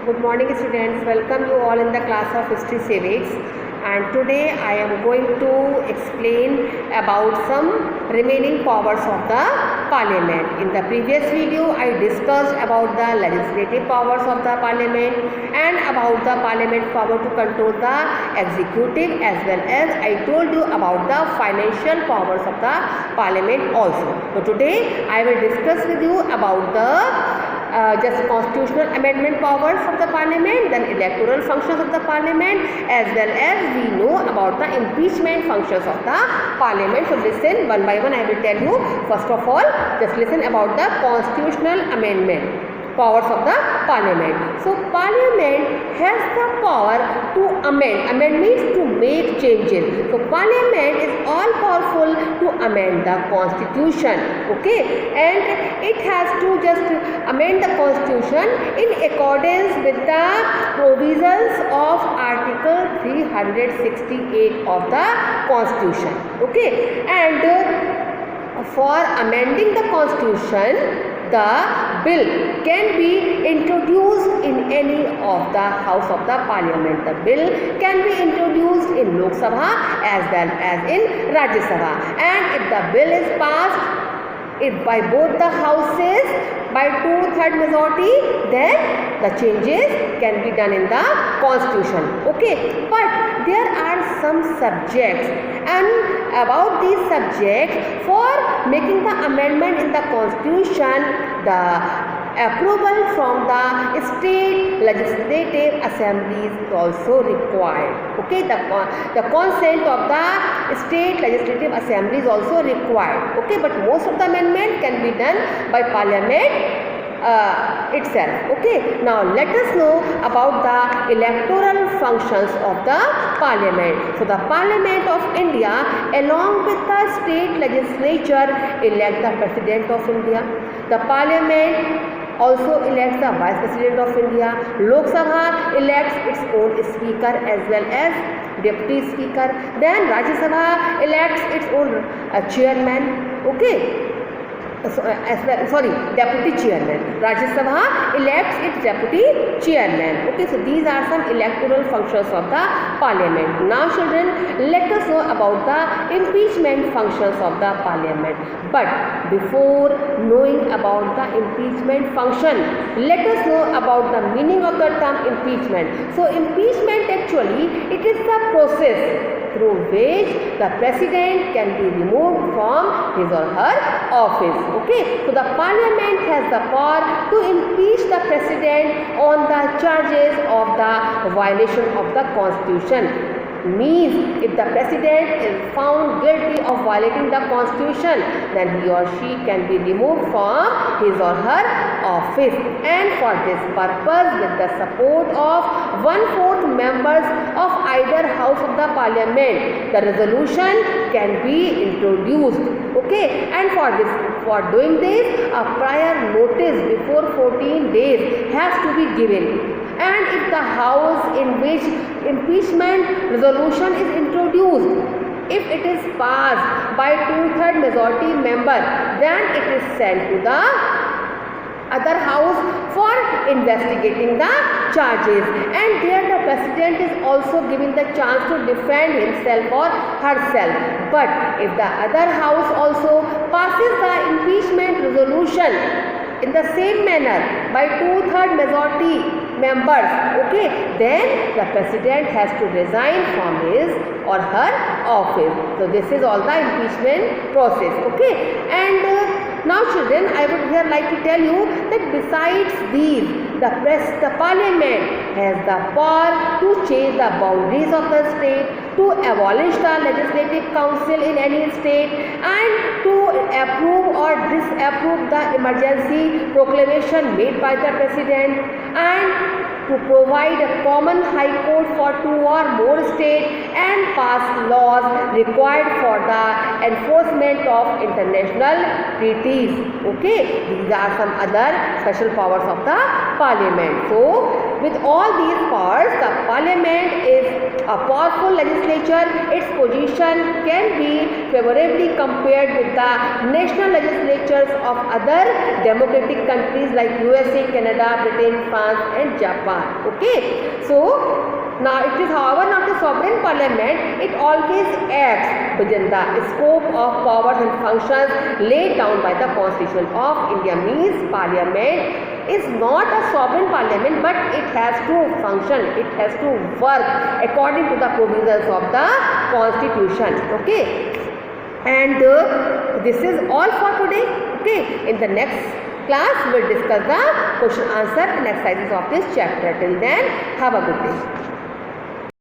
Good morning students, welcome you all in the class of History Civics, and today I am going to explain about some remaining powers of the parliament. In the previous video I discussed about the legislative powers of the parliament and about the parliament power to control the executive, as well as I told you about the financial powers of the parliament also. So today I will discuss with you about the just constitutional amendment powers of the parliament, then electoral functions of the parliament, as well as we know about the impeachment functions of the parliament. So listen one by one, I will tell you. First of all, just listen about the constitutional amendment powers of the parliament. So parliament has the power to amend. Amend means to make changes. So parliament is all powerful to amend the constitution. Okay, and it has to just amend the constitution in accordance with the provisions of article 368 of the constitution. Okay, and for amending the constitution, the bill can be introduced in any of the house of the parliament. The bill can be introduced in Lok Sabha as well as in Rajya Sabha, and if the bill is passed by both the houses by 2/3 majority, then the changes can be done in the constitution. Okay, but there are some subjects, and about these subjects, for making the amendment in the constitution, the approval from the state legislative assemblies is also required. Okay, the consent of the state legislative assembly is also required. Okay, but most of the amendment can be done by parliament itself. Okay, now let us know about the electoral functions of the parliament. So the Parliament of India, along with the state legislature, elect the President of India. The Parliament also elects the Vice President of India. Lok Sabha elects its own speaker as well as deputy speaker. Then Rajya Sabha elects its own chairman. Okay, deputy chairman. Rajya Sabha elects its deputy chairman. Okay, so these are some electoral functions of the parliament. Now children, let us know about the impeachment functions of the parliament. But before knowing about the impeachment function, let us know about the meaning of the term impeachment. So impeachment, actually it is the process through which the president can be removed from his or her office. Okay, so the parliament has the power to impeach the president on the charges of the violation of the constitution. Means if the president is found guilty of violating the constitution, then he or she can be removed from his or her office, and for this purpose, with the support of 1/4 members of either house of the parliament, the resolution can be introduced. Okay, and for doing this, a prior notice before 14 days has to be given. And if the house in which impeachment resolution is introduced, if it is passed by 2/3 majority member, then it is sent to the other house for investigating the charges, and there the president is also given the chance to defend himself or herself. But if the other house also passes the impeachment resolution in the same manner by 2/3 majority members, okay, then the president has to resign from his or her office. So this is all the impeachment process. Okay, and now children, I would here like to tell you that besides these, the parliament has the power to change the boundaries of the state, to abolish the legislative council in any state, and to approve or disapprove the emergency proclamation made by the president, and to provide a common high court for 2 or more states, and pass laws required for the enforcement of international treaties. Okay, these are some other special powers of the parliament. parliament. So with all these powers, the parliament is a powerful legislature. Its position can be favorably compared with the national legislatures of other democratic countries like USA, Canada, Britain, France and Japan. Okay, so now it is however not a sovereign parliament. It always acts within the scope of powers and functions laid down by the Constitution of India. Means parliament is not a sovereign parliament, but it has to function, it has to work according to the provisions of the Constitution. Okay, and this is all for today. Okay, in the next class we will discuss the question answer and exercises of this chapter. Till then, have a good day.